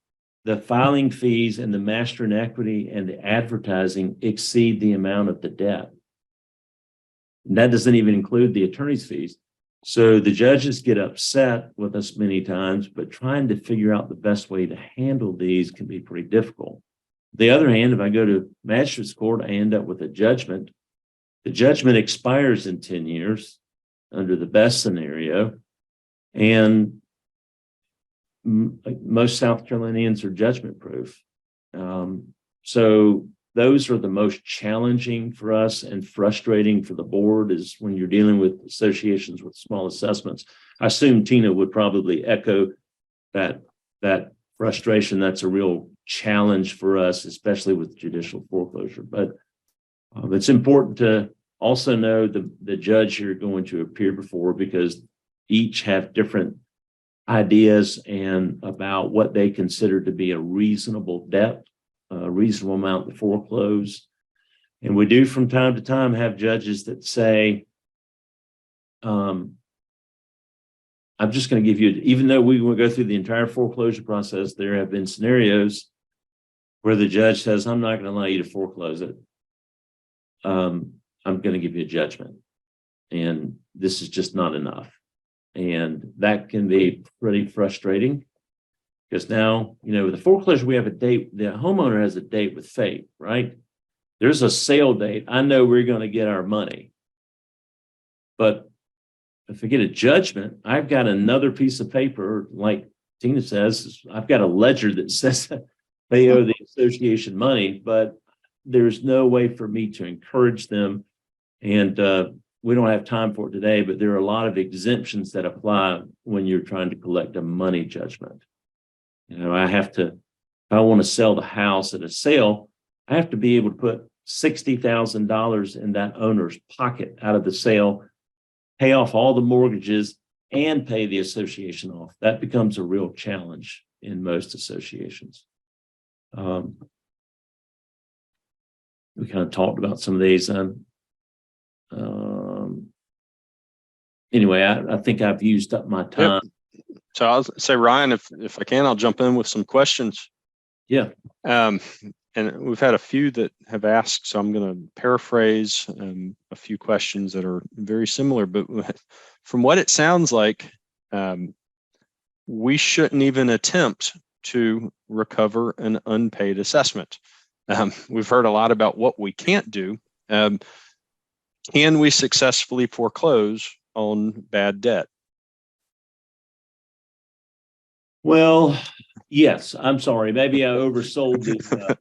The filing fees and the master in equity and the advertising exceed the amount of the debt. And that doesn't even include the attorney's fees. So the judges get upset with us many times, but trying to figure out the best way to handle these can be pretty difficult. The other hand, if I go to magistrate's court, I end up with a judgment. The judgment expires in 10 years under the best scenario. And most South Carolinians are judgment proof. So those are the most challenging for us and frustrating for the board, is when you're dealing with associations with small assessments. I assume Tina would probably echo that frustration. That's a real challenge for us, especially with judicial foreclosure. But it's important to also know the judge you're going to appear before, because each have different ideas and about what they consider to be a reasonable debt, a reasonable amount to foreclose. And we do from time to time have judges that say, I'm just going to give you, even though we will go through the entire foreclosure process, there have been scenarios where the judge says, I'm not going to allow you to foreclose it. I'm going to give you a judgment. And this is just not enough. And that can be pretty frustrating, because now, with the foreclosure, we have a date. The homeowner has a date with fate, right? There's a sale date. I know we're going to get our money. But if I get a judgment, I've got another piece of paper, like Tina says, I've got a ledger that says that they owe the association money, but there's no way for me to encourage them. And we don't have time for it today, but there are a lot of exemptions that apply when you're trying to collect a money judgment. If I want to sell the house at a sale, I have to be able to put $60,000 in that owner's pocket out of the sale, pay off all the mortgages, and pay the association off. That becomes a real challenge in most associations. We kind of talked about some of these. Anyway, I think I've used up my time. Yep. So I'll say, Ryan, if I can, I'll jump in with some questions. Yeah. And we've had a few that have asked, so I'm going to paraphrase a few questions that are very similar. But from what it sounds like, we shouldn't even attempt to recover an unpaid assessment. We've heard a lot about what we can't do. Can we successfully foreclose on bad debt? Well, yes. I'm sorry. Maybe I oversold the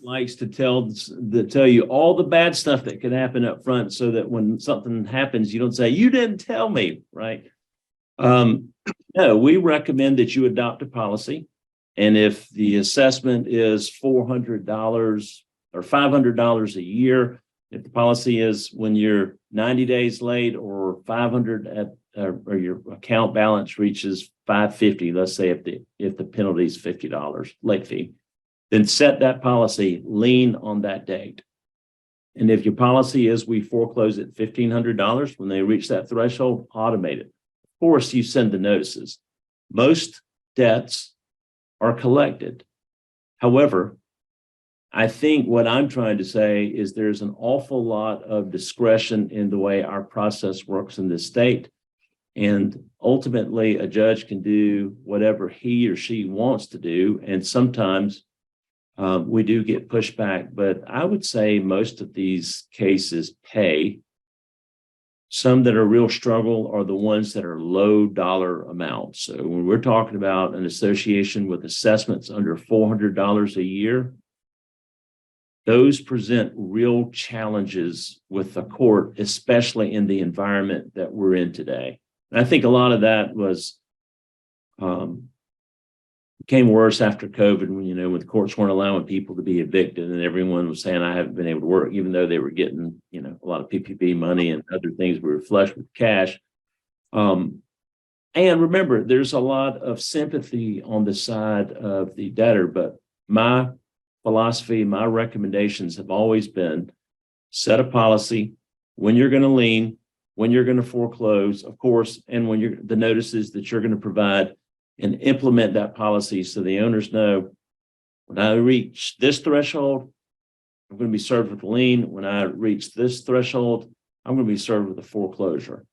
likes to tell you all the bad stuff that could happen up front, so that when something happens, you don't say, you didn't tell me, right? No, we recommend that you adopt a policy. And if the assessment is $400 or $500 a year, if the policy is when you're 90 days late or 500 or your account balance reaches 550, let's say if the penalty is $50 late fee, then set that policy, lien on that date. And if your policy is we foreclose at $1,500, when they reach that threshold, automate it. Of course, you send the notices. Most debts are collected. However, I think what I'm trying to say is there's an awful lot of discretion in the way our process works in this state. And ultimately, a judge can do whatever he or she wants to do. And sometimes we do get pushback, but I would say most of these cases pay. Some that are real struggle are the ones that are low dollar amounts. So when we're talking about an association with assessments under $400 a year, those present real challenges with the court, especially in the environment that we're in today. And I think a lot of that became worse after COVID, when the courts weren't allowing people to be evicted and everyone was saying, I haven't been able to work, even though they were getting, a lot of PPP money and other things. We were flush with cash. And remember, there's a lot of sympathy on the side of the debtor, but my philosophy, my recommendations have always been set a policy when you're going to lien, when you're going to foreclose, of course, and when the notices that you're going to provide, and implement that policy so the owners know, when I reach this threshold, I'm going to be served with a lien. When I reach this threshold, I'm going to be served with a foreclosure.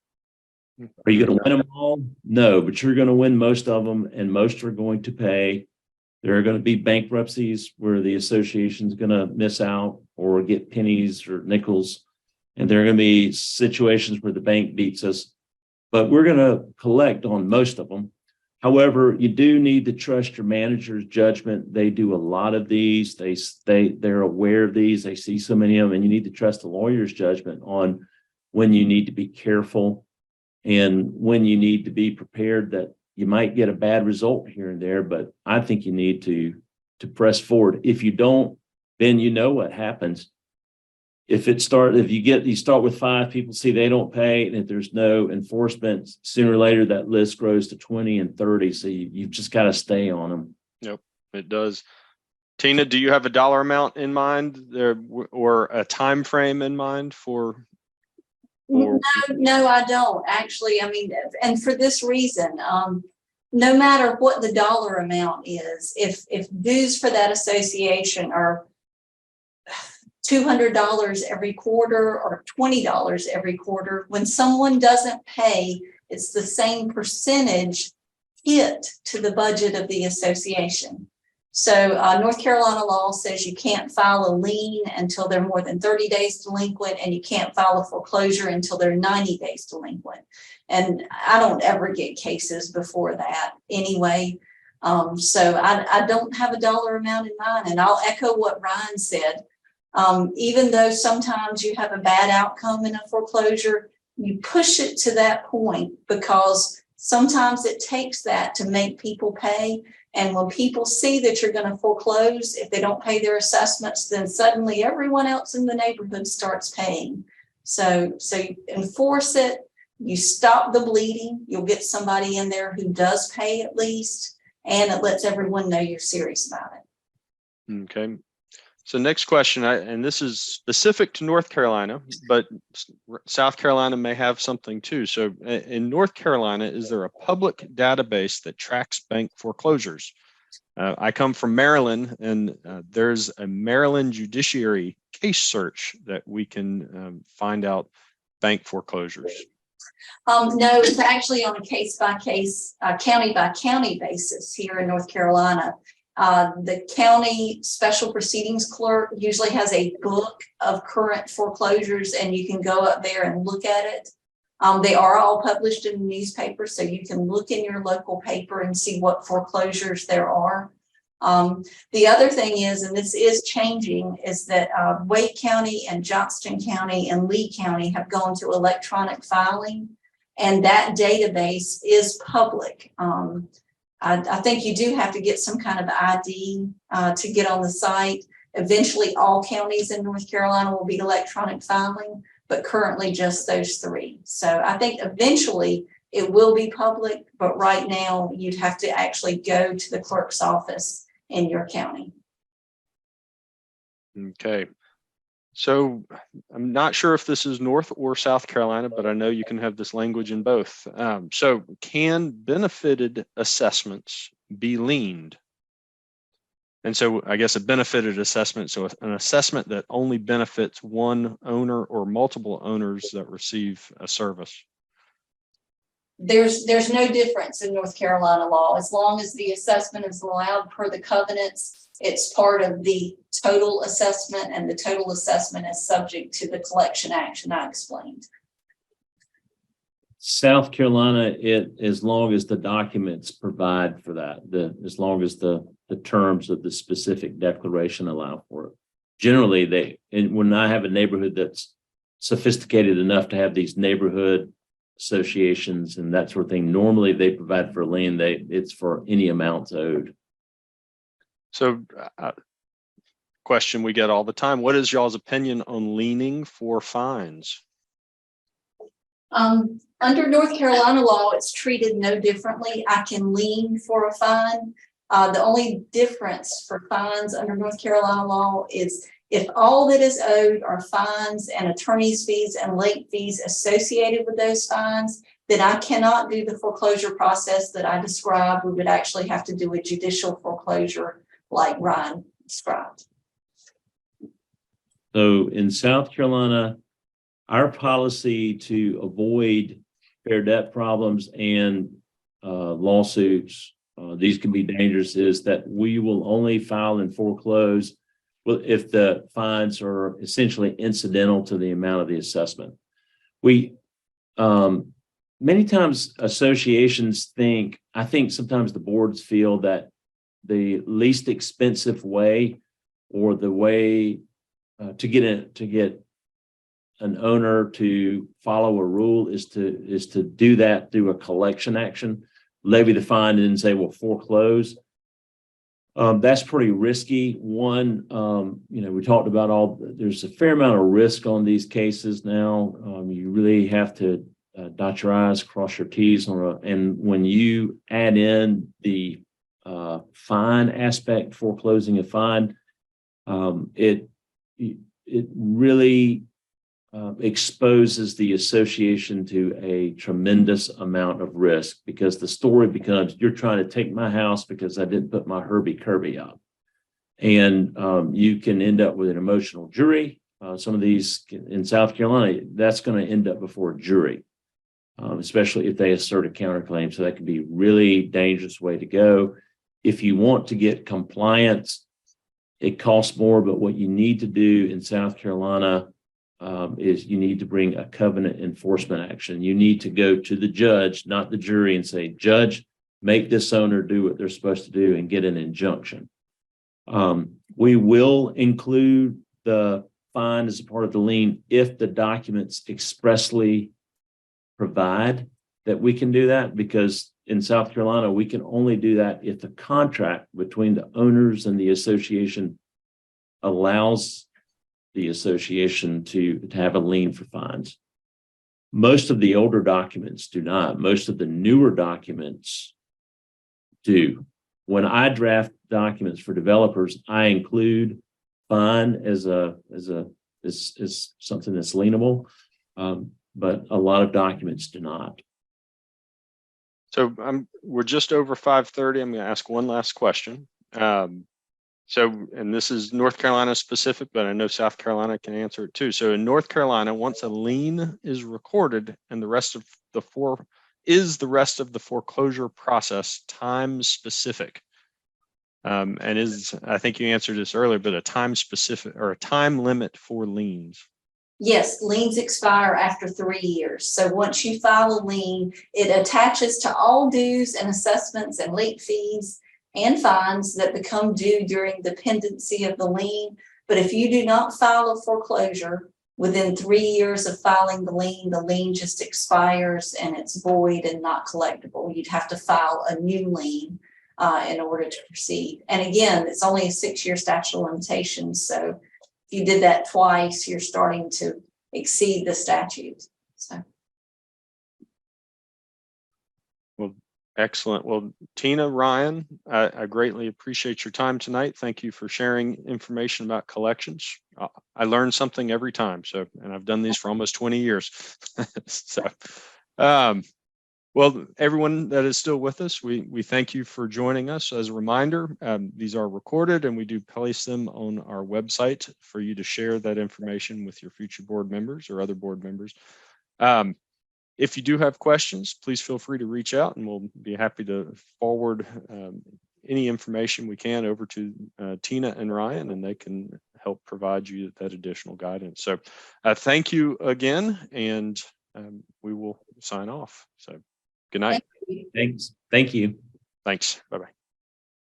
Are you going to win them all? No, but you're going to win most of them, and most are going to pay. There are going to be bankruptcies where the association is going to miss out or get pennies or nickels. And there are going to be situations where the bank beats us, but we're going to collect on most of them. However, you do need to trust your manager's judgment. They do a lot of these. They're aware of these. They see so many of them, and you need to trust the lawyer's judgment on when you need to be careful and when you need to be prepared that you might get a bad result here and there. But I think you need to press forward. If you don't, then you know what happens. If you start with 5 people, see they don't pay, and if there's no enforcement, sooner or later that list grows to 20 and 30. So you've just got to stay on them. Yep, it does. Tina, do you have a dollar amount in mind there or a time frame in mind for? No, I don't actually. I mean, and for this reason, no matter what the dollar amount is, if dues for that association are $200 every quarter or $20 every quarter, when someone doesn't pay, it's the same percentage hit to the budget of the association. So North Carolina law says you can't file a lien until they're more than 30 days delinquent, and you can't file a foreclosure until they're 90 days delinquent. And I don't ever get cases before that anyway. So I don't have a dollar amount in mind, and I'll echo what Ryan said. Even though sometimes you have a bad outcome in a foreclosure, you push it to that point because sometimes it takes that to make people pay. And when people see that you're going to foreclose, if they don't pay their assessments, then suddenly everyone else in the neighborhood starts paying. So you enforce it, you stop the bleeding, you'll get somebody in there who does pay at least, and it lets everyone know you're serious about it. Okay. So next question, and this is specific to North Carolina, but South Carolina may have something too. So in North Carolina, is there a public database that tracks bank foreclosures? I come from Maryland, and there's a Maryland judiciary case search that we can find out bank foreclosures. No, it's actually on a case by case, county by county basis here in North Carolina. The county special proceedings clerk usually has a book of current foreclosures, and you can go up there and look at it. They are all published in the newspaper, so you can look in your local paper and see what foreclosures there are. The other thing is, and this is changing, is that Wake County and Johnston County and Lee County have gone to electronic filing, and that database is public. I think you do have to get some kind of ID to get on the site. Eventually, all counties in North Carolina will be electronic filing, but currently just those 3. So I think eventually it will be public, but right now you'd have to actually go to the clerk's office in your county. Okay. So I'm not sure if this is North or South Carolina, but I know you can have this language in both. So can benefited assessments be liened? And so I guess a benefited assessment, so an assessment that only benefits one owner or multiple owners that receive a service. There's no difference in North Carolina law. As long as the assessment is allowed per the covenants, it's part of the total assessment, and the total assessment is subject to the collection action I explained. South Carolina, as long as the documents provide for that, as long as the terms of the specific declaration allow for it. Generally, when I have a neighborhood that's sophisticated enough to have these neighborhood associations and that sort of thing, normally they provide for a lien. It's for any amounts owed. So question we get all the time, what is y'all's opinion on liening for fines? Under North Carolina law, it's treated no differently. I can lien for a fine. The only difference for fines under North Carolina law is if all that is owed are fines and attorney's fees and late fees associated with those fines, then I cannot do the foreclosure process that I described. We would actually have to do a judicial foreclosure like Ryan described. So in South Carolina, our policy to avoid fair debt problems and lawsuits, these can be dangerous, is that we will only file and foreclose if the fines are essentially incidental to the amount of the assessment. We many times associations I think sometimes the boards feel that the least expensive way, or the way to get an owner to follow a rule, is to do that through a collection action, levy the fine, and then say, well, foreclose. That's pretty risky. One, we talked about there's a fair amount of risk on these cases now. You really have to dot your I's, cross your T's and when you add in the fine aspect, foreclosing a fine, it really exposes the association to a tremendous amount of risk, because the story becomes, you're trying to take my house because I didn't put my Herbie Kirby up. And you can end up with an emotional jury. Some of these in South Carolina, that's going to end up before a jury, especially if they assert a counterclaim. So that could be a really dangerous way to go. If you want to get compliance, it costs more, but what you need to do in South Carolina is you need to bring a covenant enforcement action. You need to go to the judge, not the jury, and say, Judge, make this owner do what they're supposed to do, and get an injunction. We will include the fine as a part of the lien if the documents expressly provide that we can do that, because in South Carolina, we can only do that if the contract between the owners and the association allows the association to have a lien for fines. Most of the older documents do not. Most of the newer documents do. When I draft documents for developers, I include fine as something that's lienable, but a lot of documents do not. So we're just over 5:30. I'm going to ask one last question. And this is North Carolina specific, but I know South Carolina can answer it too. So in North Carolina, once a lien is recorded and the rest of the foreclosure process time specific? And I think you answered this earlier, but a time specific or a time limit for liens? Yes, liens expire after 3 years. So once you file a lien, it attaches to all dues and assessments and late fees and fines that become due during the pendency of the lien. But if you do not file a foreclosure within 3 years of filing the lien just expires and it's void and not collectible. You'd have to file a new lien in order to proceed. And again, it's only a 6-year statute of limitations. So if you did that twice, you're starting to exceed the statute. So. Well, excellent. Well, Tina, Ryan, I greatly appreciate your time tonight. Thank you for sharing information about collections. I learn something every time. So, and I've done these for almost 20 years. Well, everyone that is still with us, we thank you for joining us. As a reminder, these are recorded and we do place them on our website for you to share that information with your future board members or other board members. If you do have questions, please feel free to reach out and we'll be happy to forward any information we can over to Tina and Ryan, and they can help provide you that additional guidance. So thank you again, and we will sign off. So good night. Thanks. Thank you. Thanks. Bye-bye.